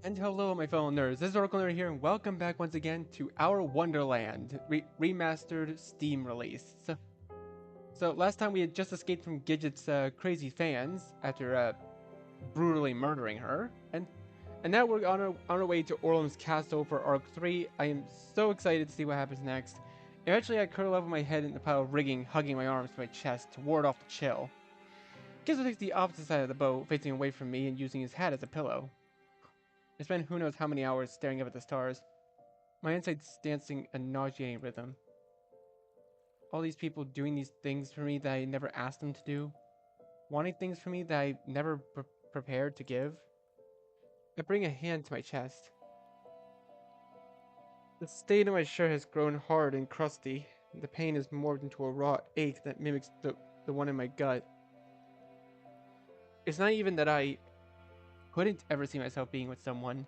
And hello, my fellow nerds. This is Oracle Nerd here, and welcome back once again to our Wonderland remastered Steam release. So last time we had just escaped from Gidget's crazy fans after brutally murdering her, and now we're on our way to Orlem's castle for Arc 3. I am so excited to see what happens next. Eventually, I curl up with my head in the pile of rigging, hugging my arms to my chest to ward off the chill. Gizzo takes the opposite side of the boat, facing away from me and using his hat as a pillow. I spent who knows how many hours staring up at the stars, my insides dancing a nauseating rhythm. All these people doing these things for me that I never asked them to do, wanting things from me that I never prepared to give. I bring a hand to my chest. The stain on my shirt has grown hard and crusty. The pain has morphed into a raw ache that mimics the one in my gut. It's not even that I couldn't ever see myself being with someone.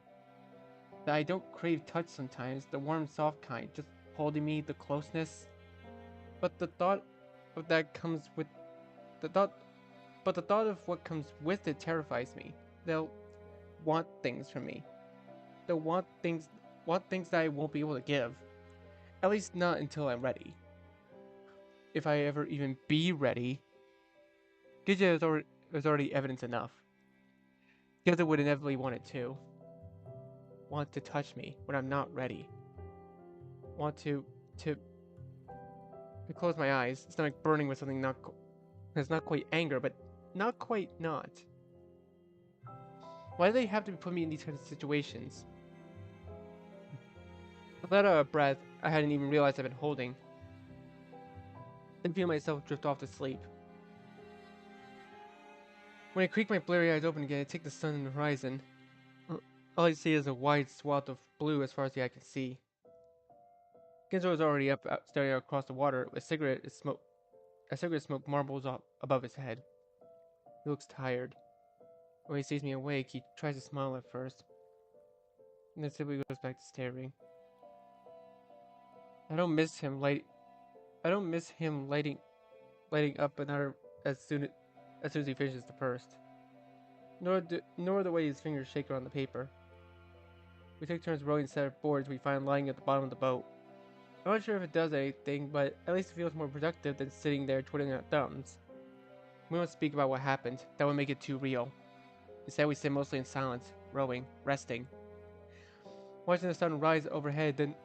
That I don't crave touch sometimes, the warm, soft kind, just holding me, the closeness. But the thought of that comes with the thought but the thought of what comes with it terrifies me. They'll want things from me. They'll want things that I won't be able to give. At least not until I'm ready. If I ever even be ready. Gidget is already evidence enough. Gidget would inevitably want it too. Want to touch me when I'm not ready. Want to I close my eyes, stomach burning with something it's not quite anger, but not quite not. Why do they have to put me in these kinds of situations? I let out a breath I hadn't even realized I'd been holding, and feel myself drift off to sleep. When I creak my blurry eyes open again, I take the sun and the horizon. All I see is a wide swath of blue as far as the eye can see. Ginzo is already up, staring out across the water. A cigarette smoke marbles up above his head. He looks tired. When he sees me awake, he tries to smile at first, and then simply goes back to staring. I don't miss him light. I don't miss him lighting up another as soon as he finishes the first. Nor the way his fingers shake around the paper. We take turns rowing a set of boards we find lying at the bottom of the boat. I'm not sure if it does anything, but at least it feels more productive than sitting there twiddling our thumbs. We don't speak about what happened. That would make it too real. Instead, we sit mostly in silence, rowing, resting, watching the sun rise overhead, then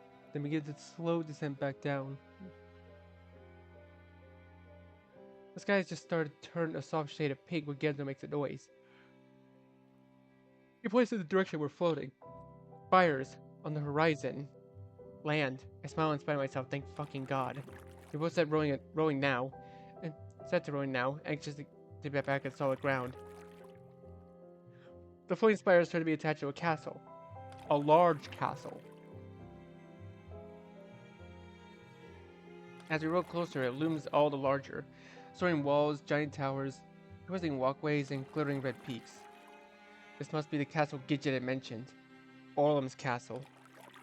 begins its slow descent back down. The sky has just started to turn a soft shade of pink when Genzo makes a noise. He points in the direction we're floating. Fires on the horizon. Land. I smile in spite of myself, thank fucking God. We both set rowing now, and set to rowing now, anxious to get back at solid ground. The floating spires turn to be attached to a castle. A large castle. As we row closer, it looms all the larger. Soaring walls, giant towers, twisting walkways, and glittering red peaks. This must be the castle Gidget had mentioned. Orlem's castle.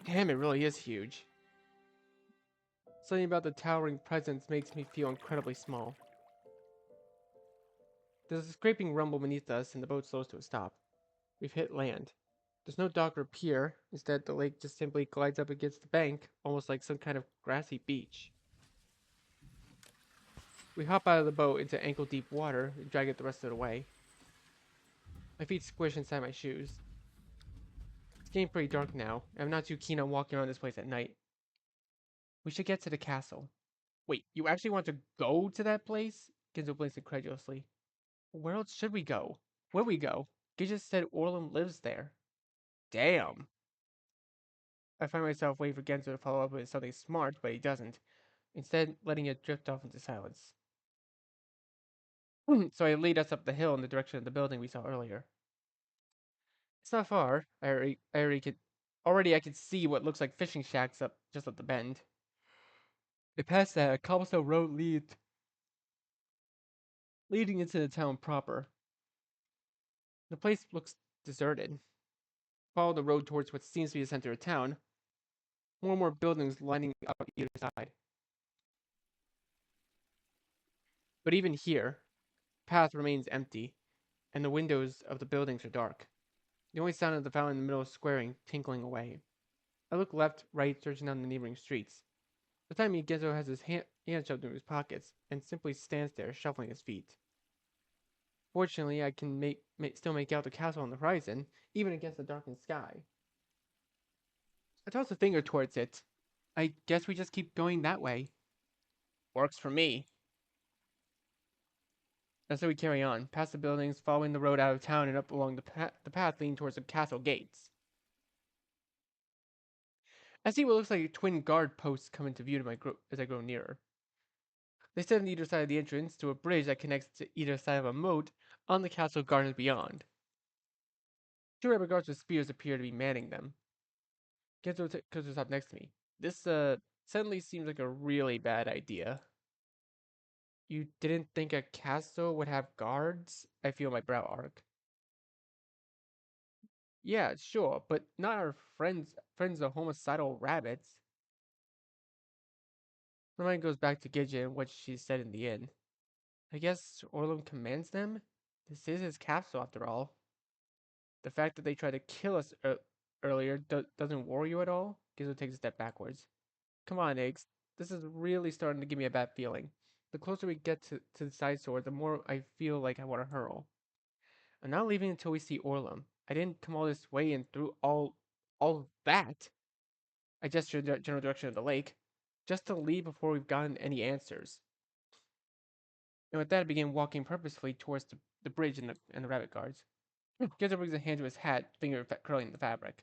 Damn, it really is huge. Something about the towering presence makes me feel incredibly small. There's a scraping rumble beneath us, and the boat slows to a stop. We've hit land. There's no dock or pier. Instead, the lake just simply glides up against the bank, almost like some kind of grassy beach. We hop out of the boat into ankle-deep water and drag it the rest of the way. My feet squish inside my shoes. It's getting pretty dark now, and I'm not too keen on walking around this place at night. We should get to the castle. Wait, you actually want to go to that place? Ginzo blinks incredulously. Where else should we go? Where we go? Gidget said Orlem lives there. Damn. I find myself waiting for Genzo to follow up with something smart, but he doesn't. Instead, letting it drift off into silence. So I lead us up the hill in the direction of the building we saw earlier. It's not far. Already I could see what looks like fishing shacks just up the bend. Past that, a cobblestone road leading into the town proper. The place looks deserted. Follow the road towards what seems to be the center of town. More and more buildings lining up on either side. But even here, the path remains empty, and the windows of the buildings are dark. The only sound of the fountain in the middle of squaring, tinkling away. I look left, right, searching down the neighboring streets. The time Genzo has his hand shoved into his pockets and simply stands there, shuffling his feet. Fortunately, I can still make out the castle on the horizon, even against the darkened sky. I toss a finger towards it. I guess we just keep going that way. Works for me. And so we carry on, past the buildings, following the road out of town and up along the path leading towards the castle gates. I see what looks like twin guard posts come into view as I grow nearer. They sit on either side of the entrance to a bridge that connects to either side of a moat on the castle gardens beyond. Two rabbit guards with spears appear to be manning them. Genzo comes up next to me. This suddenly seems like a really bad idea. You didn't think a castle would have guards? I feel my brow arc. Yeah, sure, but not our friends the homicidal rabbits. My mind goes back to Gidget and what she said in the inn. I guess Orlum commands them? This is his castle after all. The fact that they tried to kill us earlier doesn't worry you at all? Gizmo takes a step backwards. Come on, Eggs. This is really starting to give me a bad feeling. The closer we get to the side sword, the more I feel like I want to hurl. I'm not leaving until we see Orlum. I didn't come all this way and through all that. I gestured the general direction of the lake, just to leave before we've gotten any answers. And with that, I began walking purposefully towards the bridge and the rabbit guards. Gizmo brings a hand to his hat, finger curling the fabric.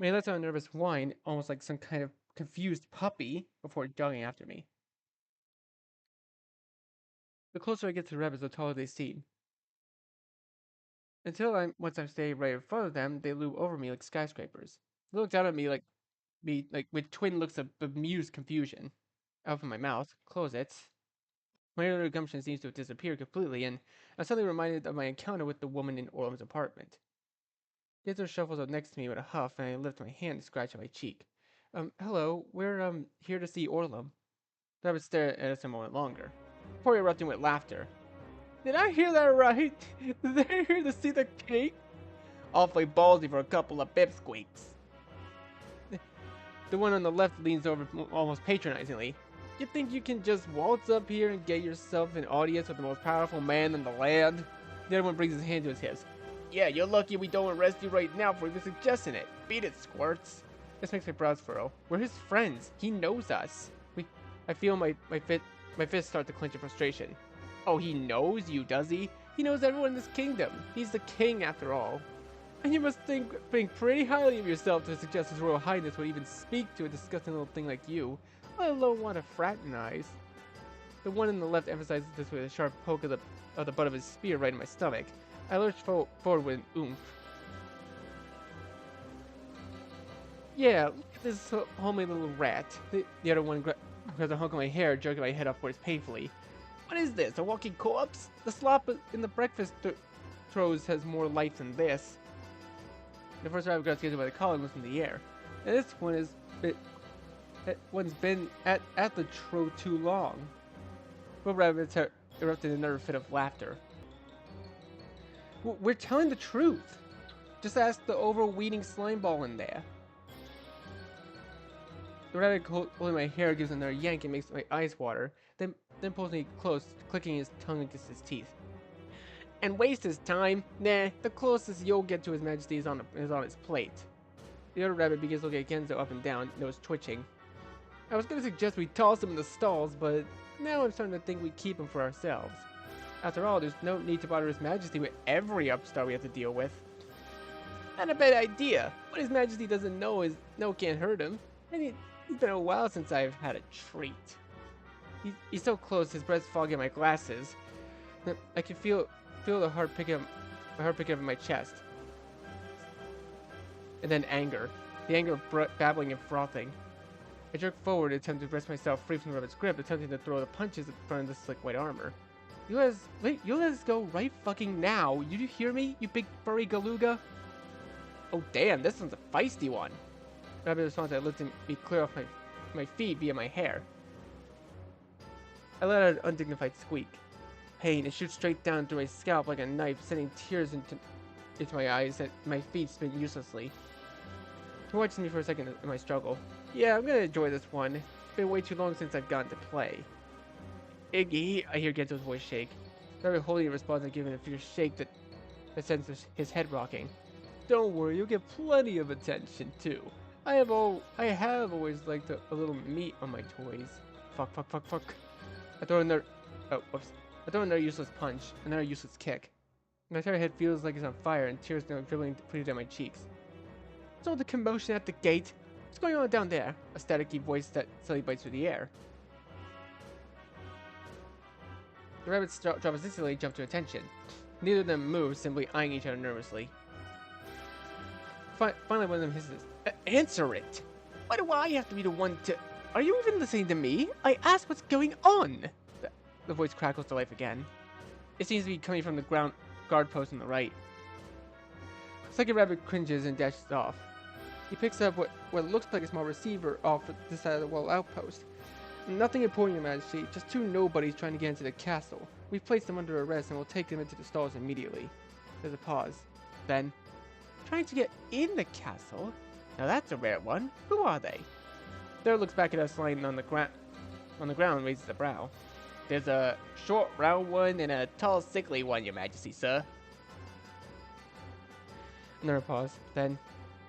He lets out a nervous whine, almost like some kind of confused puppy, before jogging after me. The closer I get to the rabbits, the taller they seem. Once I stay right in front of them, they loom over me like skyscrapers. They look down at me like with twin looks of bemused confusion. I open my mouth, close it. My earlier gumption seems to have disappeared completely, and I'm suddenly reminded of my encounter with the woman in Orlum's apartment. Gizmo shuffles up next to me with a huff, and I lift my hand to scratch at my cheek. Hello, we're, here to see Orlum. The rabbit stared at us a moment longer, before erupting with laughter. Did I hear that right? They're here to see the king? Awfully ballsy for a couple of pipsqueaks. The one on the left leans over almost patronizingly. You think you can just waltz up here and get yourself an audience with the most powerful man in the land? The other one brings his hand to his hips. Yeah, you're lucky we don't arrest you right now for even suggesting it. Beat it, Squirts. This makes my brows furrow. We're his friends. He knows us. I feel my fists start to clench in frustration. Oh, he knows you, does he? He knows everyone in this kingdom. He's the king, after all. And you must think pretty highly of yourself to suggest His Royal Highness would even speak to a disgusting little thing like you, let alone want to fraternize. The one on the left emphasizes this with a sharp poke of the butt of his spear right in my stomach. I lurched forward with an oomph. Yeah, look at this homely little rat. The other one grabs a hunk of my hair, jerking my head upwards painfully. What is this, a walking corpse? The slop in the breakfast throws has more life than this. The first rabbit got scared by the collar and was in the air. And this one's been at the tro too long. Both rabbits erupted in another fit of laughter. We're telling the truth. Just ask the overweening slime ball in there. The rabbit holding my hair gives another yank and makes my eyes water, then pulls me close, clicking his tongue against his teeth. And waste his time? Nah, the closest you'll get to His Majesty is on his plate. The other rabbit begins looking at Genzo up and down, nose twitching. I was gonna suggest we toss him in the stalls, but now I'm starting to think we keep him for ourselves. After all, there's no need to bother His Majesty with every upstart we have to deal with. Not a bad idea. What His Majesty doesn't know is no can't hurt him. And it's been a while since I've had a treat. He's so close, his breath's fogging my glasses. I can feel the heart picking up in my chest. And then anger. The anger of babbling and frothing. I jerk forward, attempting to wrest myself free from the rabbit's grip, attempting to throw the punches in front of the slick white armor. You let us go right fucking now. You hear me, you big furry galuga? Oh damn, this one's a feisty one. The rabbit responds by lifting me clear off my feet via my hair. I let out an undignified squeak. Pain, it shoots straight down through my scalp like a knife, sending tears into my eyes and my feet spin uselessly. He watches me for a second in my struggle. Yeah, I'm gonna enjoy this one. It's been way too long since I've gotten to play. Iggy, I hear Gento's voice shake. Rabbit holding a response and giving a fierce shake that sends his head rocking. Don't worry, you'll get plenty of attention too. I have always liked a little meat on my toys. Fuck. I throw another useless punch, another useless kick. My entire head feels like it's on fire and tears now dribbling freely down my cheeks. What's all the commotion at the gate? What's going on down there? A staticky voice that suddenly bites through the air. The rabbits drop instantly jump to attention. Neither of them move, simply eyeing each other nervously. Finally, one of them hisses, "Answer it! Why do I have to be the one to... Are you even listening to me? I asked what's going on!" The voice crackles to life again. It seems to be coming from the guard post on the right. Second rabbit cringes and dashes off. He picks up what looks like a small receiver off the side of the wall outpost. Nothing important, Your Majesty, just two nobodies trying to get into the castle. We've placed them under arrest and will take them into the stalls immediately. There's a pause. Then, trying to get in the castle? Now that's a rare one. Who are they? There looks back at us lying on the ground and raises a brow. There's a short, round one and a tall, sickly one, Your Majesty, sir. Another pause. Then,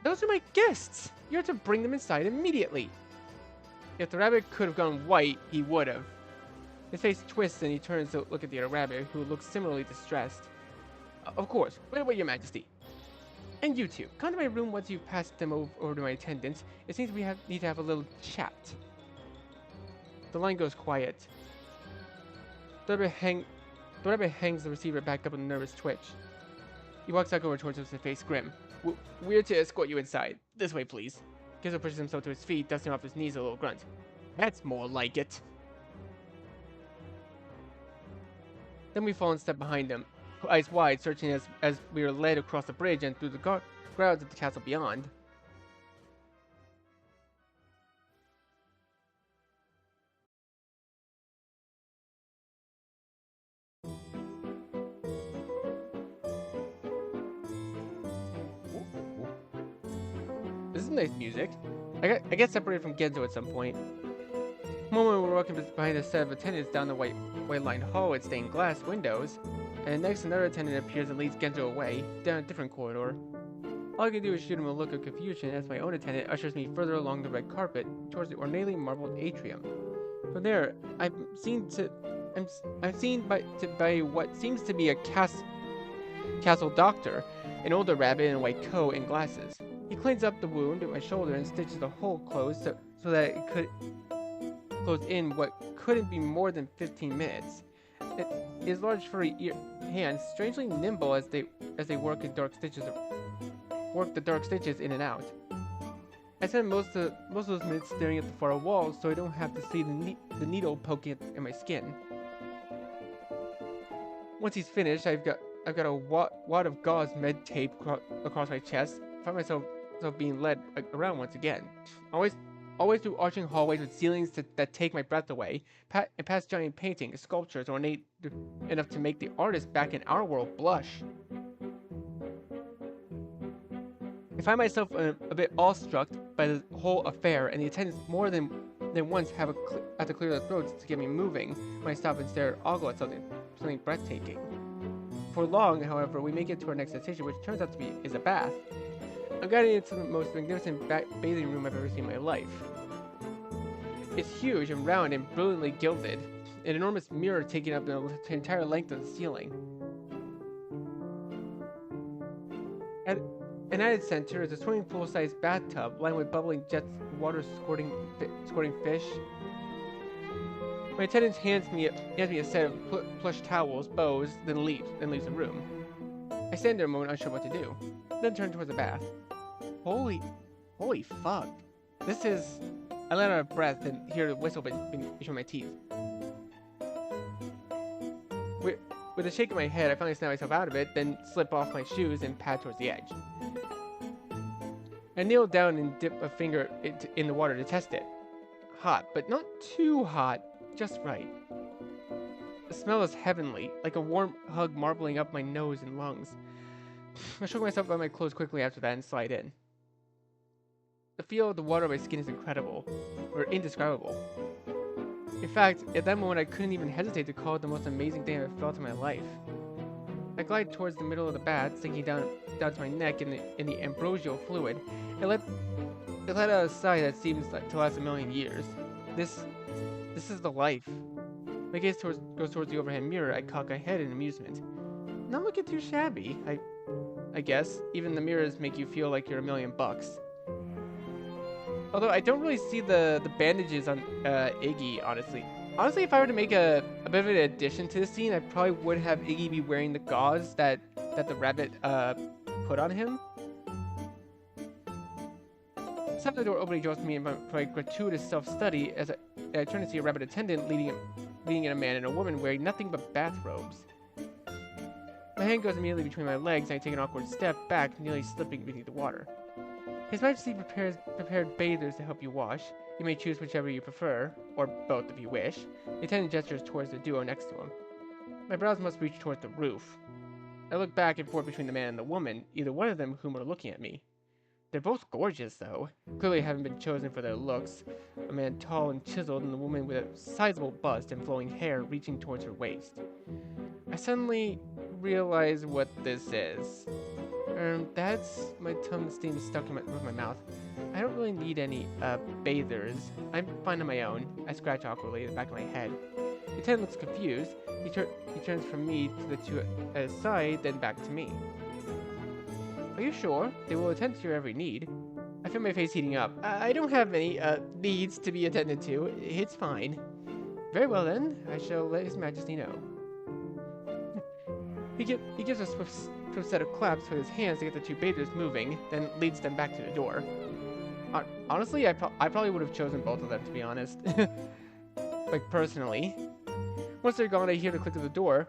those are my guests! You're to bring them inside immediately! If the rabbit could have gone white, he would have. His face twists and he turns to look at the other rabbit, who looks similarly distressed. Of course. Right away, Your Majesty. And you two, come to my room once you've passed them over to my attendants. It seems we need to have a little chat. The line goes quiet. The rabbit hangs the receiver back up with a nervous twitch. He walks back over towards us, his face grim. We're to escort you inside. This way, please. Gizzo pushes himself to his feet, dusting off his knees a little grunt. That's more like it. Then we fall and step behind him, eyes wide, searching as we are led across the bridge and through the grounds of the castle beyond. This is nice music. I get separated from Genzo at some point. Moment we're walking behind a set of attendants down the white-lined hall with stained glass windows, and next another attendant appears and leads Genzo away, down a different corridor. All I can do is shoot him a look of confusion as my own attendant ushers me further along the red carpet towards the ornately marbled atrium. From there, I'm seen by what seems to be a castle doctor, an older rabbit in a white coat and glasses. He cleans up the wound at my shoulder and stitches the hole closed so that it could close in what couldn't be more than 15 minutes. His large furry hands, strangely nimble as they work the dark stitches in and out. I spend most of those minutes staring at the far wall, so I don't have to see the needle poking at my skin. Once he's finished, I've got a wad of gauze med tape across my chest. I find myself being led around once again. Always through arching hallways with ceilings that take my breath away, and past giant paintings, sculptures ornate enough to make the artist back in our world blush. I find myself a bit awestruck by the whole affair, and the attendants more than once have to clear their throats to get me moving when I stop and stare ogle at something breathtaking. For long, however, we make it to our next destination, which turns out to be a bath. I'm guided into the most magnificent bathing room I've ever seen in my life. It's huge and round and brilliantly gilded, an enormous mirror taking up the entire length of the ceiling. And at its center is a swimming pool-sized bathtub lined with bubbling jets of water squirting fish. My attendant hands me a set of plush towels, bows, then leaves the room. I stand there a moment, unsure what to do, then turn towards the bath. Holy fuck! This is... I let out a breath and hear the whistle between my teeth. With a shake of my head, I finally snap myself out of it, then slip off my shoes and pad towards the edge. I kneel down and dip a finger in the water to test it. Hot, but not too hot, just right. The smell is heavenly, like a warm hug marbling up my nose and lungs. I shook myself by my clothes quickly after that and slide in. The feel of the water on my skin is incredible, or indescribable. In fact, at that moment I couldn't even hesitate to call it the most amazing thing I've felt in my life. I glide towards the middle of the bath, sinking down to my neck in the ambrosial fluid. It let out a sigh that seems to last a million years. This is the life. My gaze goes towards the overhead mirror. I cock my head in amusement. Not looking too shabby, I guess. Even the mirrors make you feel like you're $1,000,000. Although I don't really see the bandages on Iggy, honestly. Honestly, if I were to make a bit of an addition to the scene, I probably would have Iggy be wearing the gauze that the rabbit put on him. Suddenly the door opening draws me in my gratuitous self-study as I turn to see a rabbit attendant leading in a man and a woman wearing nothing but bathrobes. My hand goes immediately between my legs and I take an awkward step back, nearly slipping beneath the water. His Majesty prepared bathers to help you wash. You may choose whichever you prefer, or both if you wish. The attendant gestures towards the duo next to him. My brows must reach towards the roof. I look back and forth between the man and the woman, either one of them whom are looking at me. They're both gorgeous, though. Clearly haven't been chosen for their looks. A man tall and chiseled, and a woman with a sizable bust and flowing hair reaching towards her waist. I suddenly realize what this is. That's my tongue stain stuck in my mouth. I don't really need any bathers. I'm fine on my own. I scratch awkwardly at the back of my head. The attendant looks confused. He turns from me to the two at his side, then back to me. Are you sure? They will attend to your every need. I feel my face heating up. I don't have any needs to be attended to. It's fine. Very well then. I shall let His Majesty know. He gives a swift set of claps with his hands to get the two bathers moving, then leads them back to the door. Honestly, I probably would have chosen both of them, to be honest. Like, personally. Once they're gone, I hear the click of the door.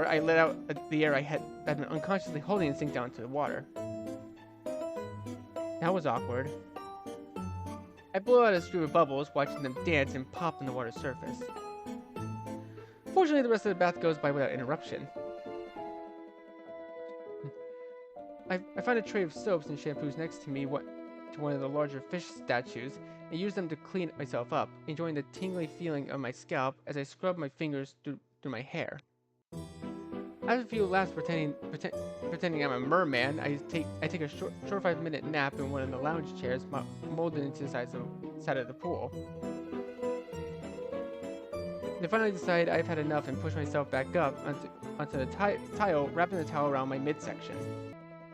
I let out the air I had been unconsciously holding and sink down into the water. That was awkward. I blow out a stream of bubbles, watching them dance and pop on the water's surface. Fortunately, the rest of the bath goes by without interruption. I find a tray of soaps and shampoos next to me to one of the larger fish statues and use them to clean myself up, enjoying the tingly feeling of my scalp as I scrub my fingers through my hair. After a few laps pretending I'm a merman, I take a short 5-minute nap in one of the lounge chairs molded into the side of the pool. I finally decide I've had enough and push myself back up onto the tile, wrapping the towel around my midsection.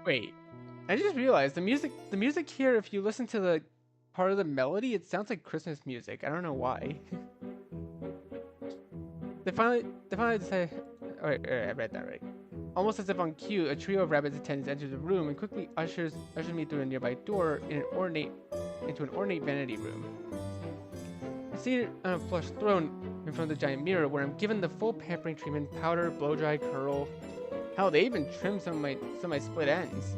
Wait, I just realized the music here, if you listen to the part of the melody, it sounds like Christmas music. I don't know why. They finally decide. Alright, I read that right. Almost as if on cue, a trio of rabbit attendants enters the room and quickly ushers me through a nearby door into an ornate vanity room. I'm seated on a plush throne in front of the giant mirror where I'm given the full pampering treatment: powder, blow dry, curl. Hell, they even trimmed some of my split ends.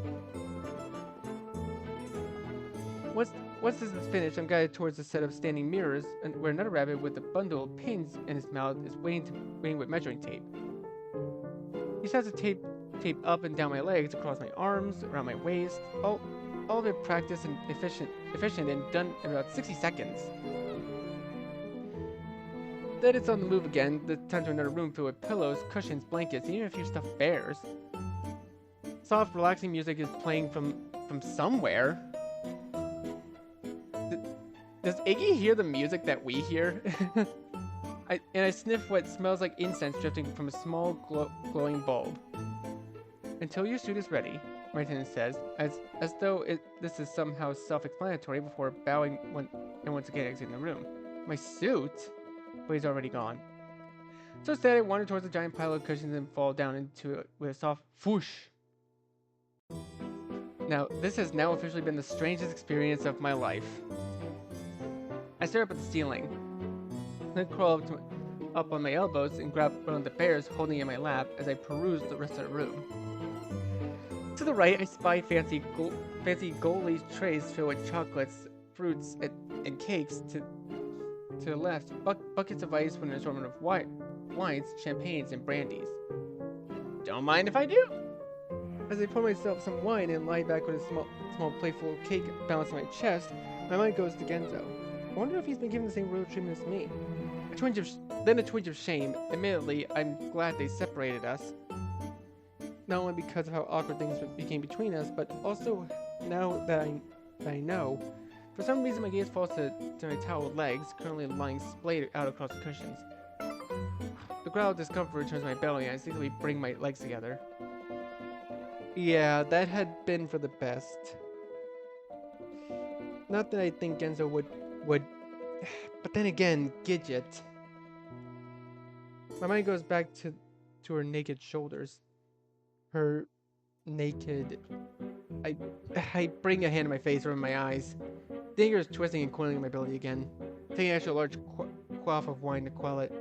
Once this is finished, I'm guided towards a set of standing mirrors, where another rabbit with a bundle of pins in his mouth is waiting with measuring tape. He starts to tape up and down my legs, across my arms, around my waist. All of it practiced and efficient and done in about 60 seconds. Then it's on the move again, this time to another room filled with pillows, cushions, blankets, and even a few stuffed bears. Soft, relaxing music is playing from somewhere. Does Iggy hear the music that we hear? I sniff what smells like incense drifting from a small glowing bulb. Until your suit is ready, my attendant says, as though this is somehow self-explanatory before bowing once again exiting the room. My suit? But he's already gone. So instead, I wander towards the giant pile of cushions and fall down into it with a soft whoosh. Now, this has now officially been the strangest experience of my life. I stare up at the ceiling, then crawl up on my elbows and grab one of the bears holding in my lap as I peruse the rest of the room. To the right, I spy fancy gold-laced trays filled with chocolates, fruits, and cakes. To the left, buckets of ice with an assortment of wines, champagnes, and brandies. Don't mind if I do. As I pour myself some wine and lie back with a small playful cake balanced on my chest, my mind goes to Genzo. I wonder if he's been given the same royal treatment as me. Then a twinge of shame. Admittedly, I'm glad they separated us. Not only because of how awkward things became between us, but also now that I know. For some reason, my gaze falls to my toweled legs, currently lying splayed out across the cushions. The growl of discomfort returns to my belly, and I secretly bring my legs together. Yeah, that had been for the best. Not that I think Genzo would... But then again, Gidget. My mind goes back to her naked shoulders. Her naked... I bring a hand to my face, rubbing my eyes. The anger is twisting and coiling in my belly again. Taking an extra large quaff of wine to quell it.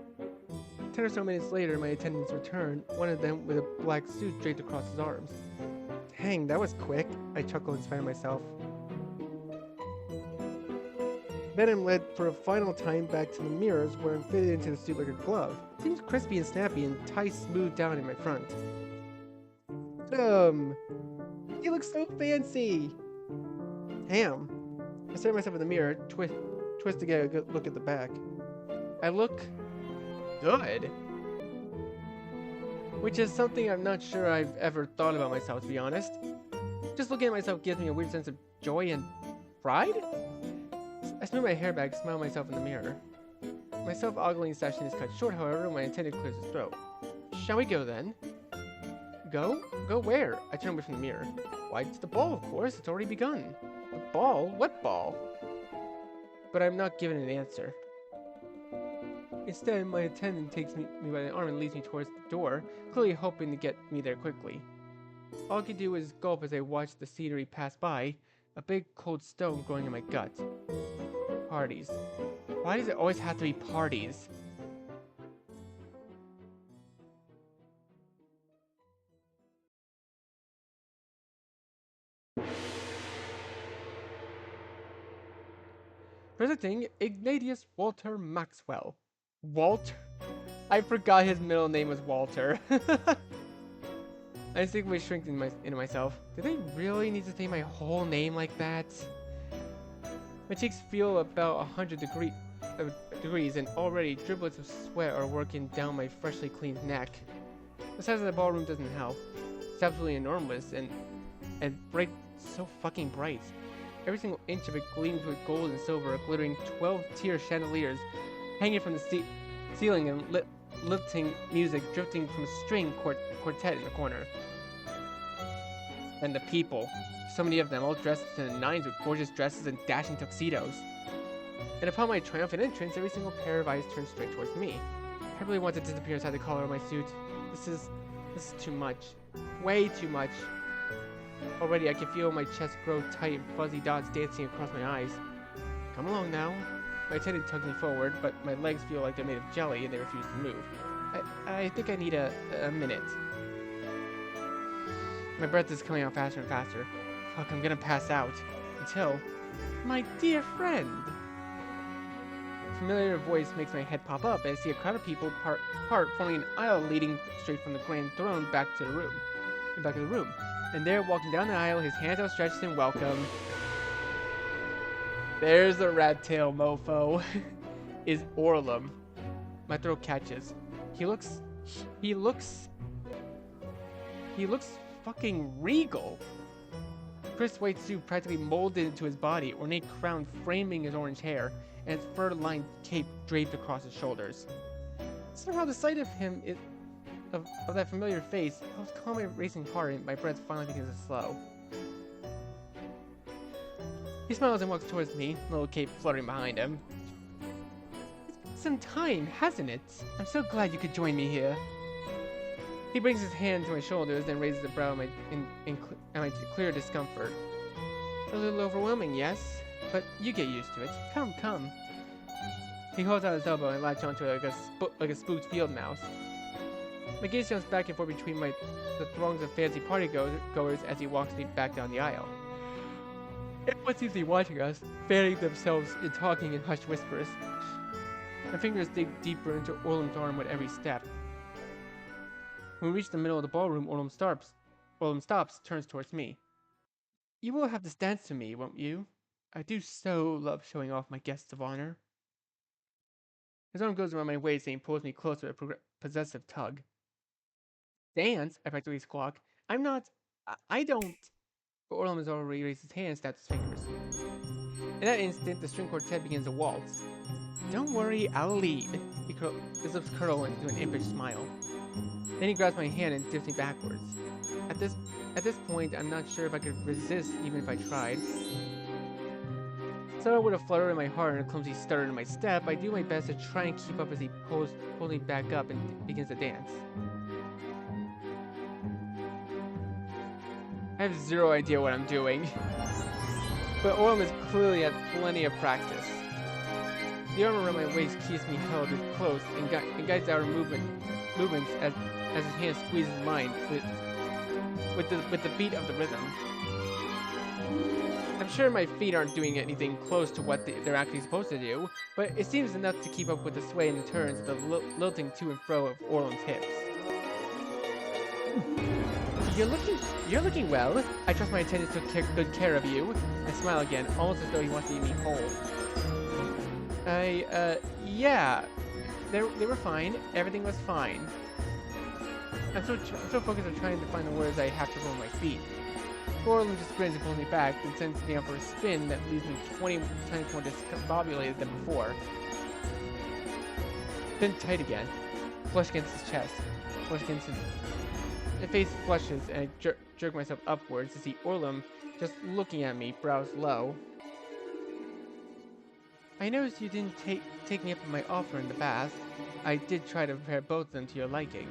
10 or so minutes later, my attendants return, one of them with a black suit draped across his arms. Dang, that was quick. I chuckle in spite of myself. Then I'm led for a final time back to the mirrors where I'm fitted into the suit like a glove. It seems crispy and snappy and ties smooth down in my front. You look so fancy! Damn. I stare at myself in the mirror, twist to get a good look at the back. I look good. Which is something I'm not sure I've ever thought about myself, to be honest. Just looking at myself gives me a weird sense of joy and pride? I smooth my hair back, smile at myself in the mirror. My self-ogling session is cut short, however, when my attendant clears his throat. Shall we go then? Go? Go where? I turn away from the mirror. Why, to the ball, of course. It's already begun. A ball? What ball? But I'm not given an answer. Instead, my attendant takes me by the arm and leads me towards the door, clearly hoping to get me there quickly. All I could do is gulp as I watched the scenery pass by, a big cold stone growing in my gut. Parties. Why does it always have to be parties? Presenting Ignatius Walter Maxwell. Walter? I forgot his middle name was Walter. I instinctively shrinked into myself. Do they really need to say my whole name like that? My cheeks feel about 100 degrees and already driblets of sweat are working down my freshly cleaned neck. The size of the ballroom doesn't help. It's absolutely enormous and bright, so fucking bright. Every single inch of it gleams with gold and silver, glittering 12-tier chandeliers hanging from the ceiling and lifting music drifting from a string quartet in the corner. And the people. So many of them, all dressed to the nines with gorgeous dresses and dashing tuxedos. And upon my triumphant entrance, every single pair of eyes turned straight towards me. I really want to disappear inside the collar of my suit. This is too much. Way too much. Already I can feel my chest grow tight and fuzzy dots dancing across my eyes. Come along now. My attendant tugs me forward, but my legs feel like they're made of jelly and they refuse to move. I think I need a minute. My breath is coming out faster and faster. Fuck, I'm gonna pass out. Until... My dear friend! A familiar voice makes my head pop up, and I see a crowd of people part forming an aisle leading straight from the grand throne back to the room. And there, walking down the aisle, his hands outstretched in welcome. There's a rat tail mofo. Is Orlum. My throat catches. He looks fucking regal. Crisp white suit practically molded into his body, ornate crown framing his orange hair, and its fur-lined cape draped across his shoulders. Somehow the sight of him of that familiar face helps calm my racing heart, and my breath finally begins to slow. He smiles and walks towards me, little cape fluttering behind him. It's been some time, hasn't it? I'm so glad you could join me here. He brings his hand to my shoulders, then raises a brow in my clear discomfort. A little overwhelming, yes? But you get used to it. Come, come. He holds out his elbow and latches onto it like a spooked field mouse. My gaze jumps back and forth between the throngs of fancy party goers as he walks me back down the aisle. Everyone seems to be watching us, fanning themselves and talking in hushed whispers. My fingers dig deeper into Orlum's arm with every step. When we reach the middle of the ballroom, Orlum Orlum stops, turns towards me. You will have this dance to me, won't you? I do so love showing off my guests of honor. His arm goes around my waist and he pulls me closer with a possessive tug. Dance? I practically squawk. I'm not. I don't. But Orlum has already raised his hand and snapped his fingers. In that instant, the string quartet begins to waltz. Don't worry, I'll lead. His lips curl into an impish smile. Then he grabs my hand and dips me backwards. At this point, I'm not sure if I could resist even if I tried. So with a flutter in my heart and a clumsy stutter in my step, I do my best to try and keep up as he pulls me back up and begins to dance. I have zero idea what I'm doing. But Orlum has clearly had plenty of practice. The arm around my waist keeps me held close and guides our movements as his hand squeezes mine with the beat of the rhythm. I'm sure my feet aren't doing anything close to what they're actually supposed to do, but it seems enough to keep up with the sway and the turns, the lilting to and fro of Orlum's hips. You're looking well. I trust my attendants took good care of you. I smile again, almost as though he wants to eat me whole. Yeah. They were fine. Everything was fine. I'm so focused on trying to find the words I have to roll my feet. Orlum just grins and pulls me back, and sends me out for a spin that leaves me 20 times more discombobulated than before. Then tight again. Flush against his chest. Flush against his... My face flushes, and I jerk myself upwards to see Orlum just looking at me, brows low. I noticed you didn't take me up on my offer in the bath. I did try to prepare both of them to your liking.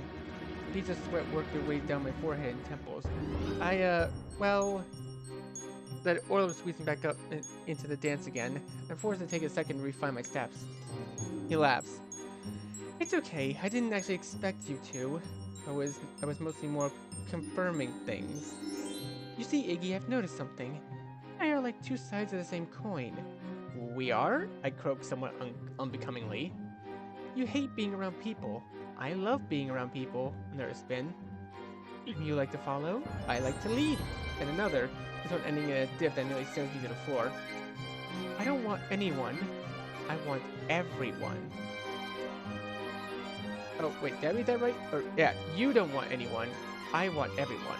Beads of sweat worked their way down my forehead and temples. Well... Let Orlum squeeze me back up into the dance again. I'm forced to take a second to refine my steps. He laughs. It's okay, I didn't actually expect you to. I was mostly more confirming things. You see, Iggy, I've noticed something. I are like two sides of the same coin. We are? I croak somewhat unbecomingly. You hate being around people. I love being around people. Another spin. You like to follow? I like to lead. And another, this one ending in a dip that nearly sends me to the floor. I don't want anyone. I want everyone. Oh, wait, did I read that right? Or, yeah, you don't want anyone. I want everyone.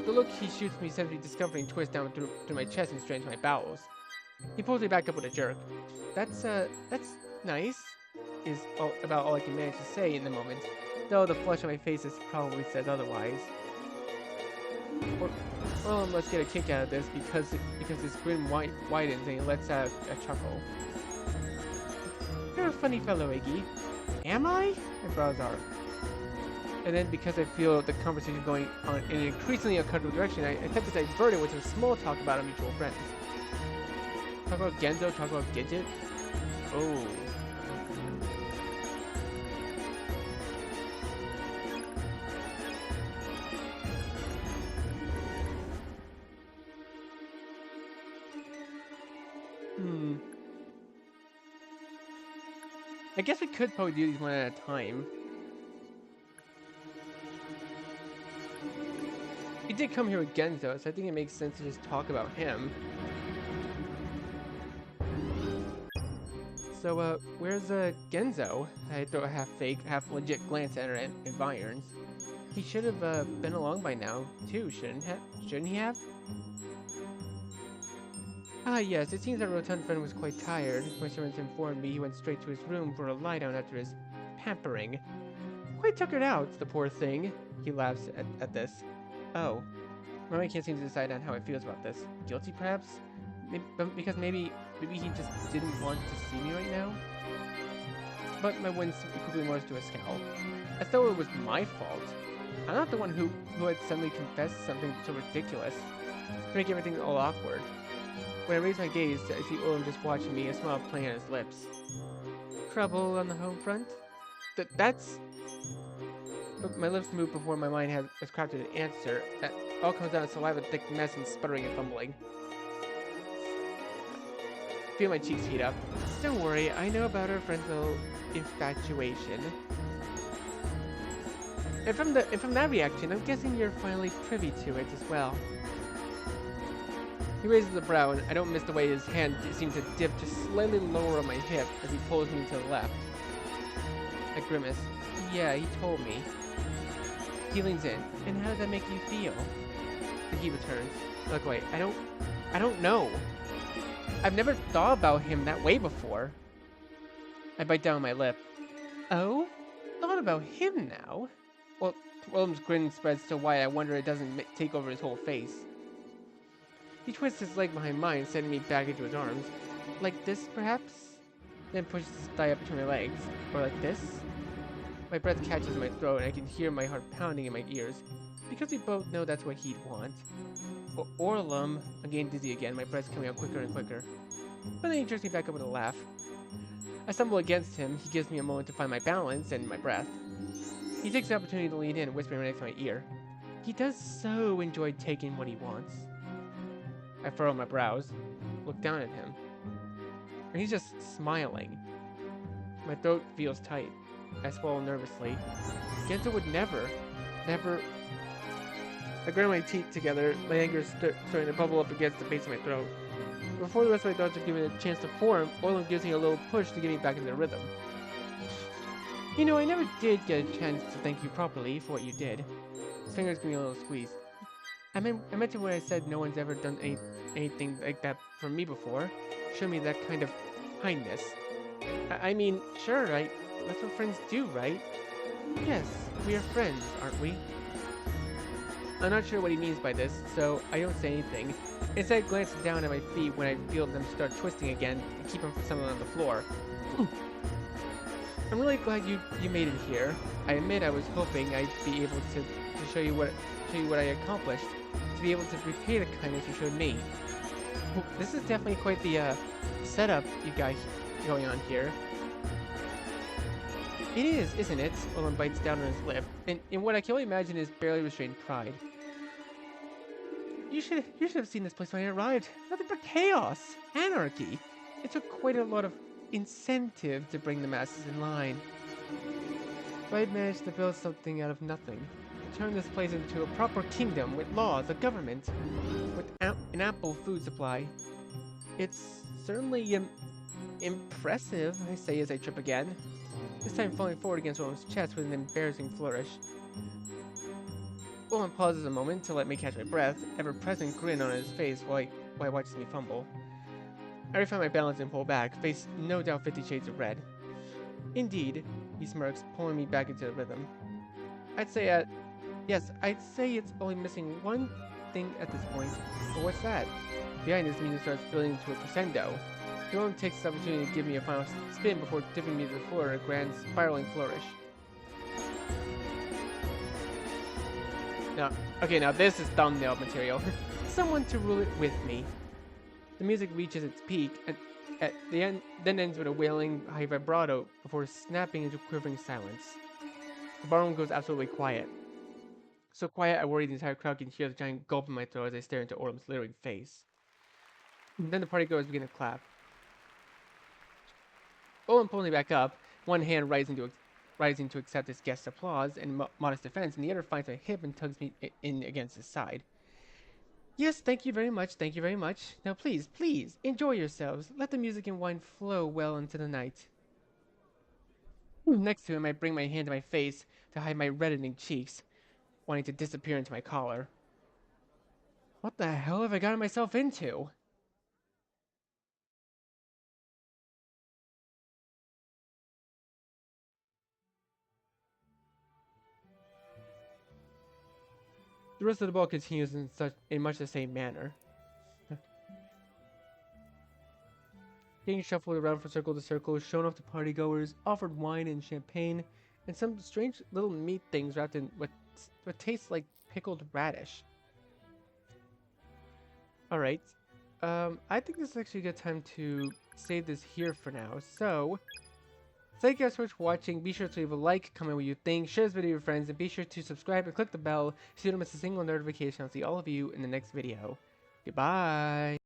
The look he shoots me sends me discomforting twist down through my chest and strains my bowels. He pulls me back up with a jerk. That's nice, is about all I can manage to say in the moment, though the flush on my face probably says otherwise. Orlum must get a kick out of this because his grin widens and he lets out a chuckle. You're a funny fellow, Iggy. Am I? My brows are. And then, because I feel the conversation going on in an increasingly uncomfortable direction, I attempt to divert it with some small talk about our mutual friends. Talk about Genzo, talk about Gidget. Oh. I guess we could probably do these one at a time. We did come here with Genzo, so I think it makes sense to just talk about him. So, where's Genzo? I throw a half fake, half legit glance at our environs. He should have been along by now, too, shouldn't he have? Ah, yes, it seems our rotund friend was quite tired. My servants informed me he went straight to his room for a lie-down after his pampering. Quite tuckered out, the poor thing. He laughs at this. Oh. Mama can't seem to decide on how he feels about this. Guilty, perhaps? Because maybe he just didn't want to see me right now? But my wince quickly morphs to a scowl. As though it was my fault. I'm not the one who had suddenly confessed something so ridiculous. To make everything all awkward. When I raise my gaze, I see Orlum just watching me, a smile playing on his lips. Trouble on the home front? That's... But my lips move before my mind has crafted an answer. That all comes out in saliva-thick mess and sputtering and fumbling. Feel my cheeks heat up. Don't worry, I know about our friend's little infatuation. And from that reaction, I'm guessing you're finally privy to it as well. He raises a brow, and I don't miss the way his hand seems to dip just slightly lower on my hip as he pulls me to the left. I grimace. Yeah, he told me. He leans in. And how does that make you feel? And he returns. Look, wait, I don't know. I've never thought about him that way before. I bite down my lip. Oh? Thought about him now? Well, Willem's grin spreads to why I wonder it doesn't take over his whole face. He twists his leg behind mine, sending me back into his arms. Like this, perhaps? Then pushes his thigh up between my legs. Or like this? My breath catches in my throat, and I can hear my heart pounding in my ears. Because we both know that's what he'd want. Orlum, I'm getting dizzy again, my breath's coming out quicker and quicker. But then he jerks me back up with a laugh. I stumble against him, he gives me a moment to find my balance and my breath. He takes the opportunity to lean in, whispering right next to my ear. He does so enjoy taking what he wants. I furrow my brows, look down at him. And he's just smiling. My throat feels tight. I swallow nervously. Gento would never. I grind my teeth together, my anger starting to bubble up against the base of my throat. Before the rest of my thoughts are given a chance to form, Orlum gives me a little push to get me back into the rhythm. You know, I never did get a chance to thank you properly for what you did. His fingers give me a little squeeze. I meant to when I said no one's ever done anything like that for me before. Show me that kind of kindness. I mean, sure, right? That's what friends do, right? Yes, we are friends, aren't we? I'm not sure what he means by this, so I don't say anything. Instead, glancing down at my feet when I feel them start twisting again and keep them from settling on the floor. I'm really glad you made it here. I admit I was hoping I'd be able to show you what I accomplished, to be able to repay the kindness you showed me. This is definitely quite the setup you got going on here. It is, isn't it? Olin bites down on his lip, and in what I can only imagine is barely restrained pride. You should have seen this place when I arrived. Nothing but chaos, anarchy. It took quite a lot of incentive to bring the masses in line. But I'd managed to build something out of nothing. To turn this place into a proper kingdom with laws, a government, with an ample food supply. It's certainly impressive, I say as I trip again. This time falling forward against Roland's chest with an embarrassing flourish. Roland pauses a moment to let me catch my breath, ever-present grin on his face while he watches me fumble. I refine my balance and pull back, face no doubt 50 shades of red. Indeed, he smirks, pulling me back into the rhythm. I'd say it's only missing one thing at this point, but what's that? Behind this, music starts building into a crescendo. Roland takes this opportunity to give me a final spin before dipping me to the floor in a grand spiraling flourish. Now this is thumbnail material. Someone to rule it with me. The music reaches its peak at the end, then ends with a wailing high vibrato before snapping into quivering silence. The barroom goes absolutely quiet. So quiet I worry the entire crowd can hear the giant gulp in my throat as I stare into Orlem's leering face. And then the partygoers begin to clap. Olin pulls me back up, one hand rising to accept his guest's applause and modest defense, and the other finds my hip and tugs me in against his side. Yes, thank you very much, thank you very much. Now please, please, enjoy yourselves. Let the music and wine flow well into the night. Next to him, I bring my hand to my face to hide my reddening cheeks, wanting to disappear into my collar. What the hell have I gotten myself into? The rest of the ball continues in much the same manner. Getting shuffled around from circle to circle, shown off to partygoers, offered wine and champagne, and some strange little meat things wrapped in what tastes like pickled radish. Alright, I think this is actually a good time to save this here for now. So, thank you guys so much for watching. Be sure to leave a like, comment what you think, share this video with your friends, and be sure to subscribe and click the bell so you don't miss a single notification. I'll see all of you in the next video. Goodbye!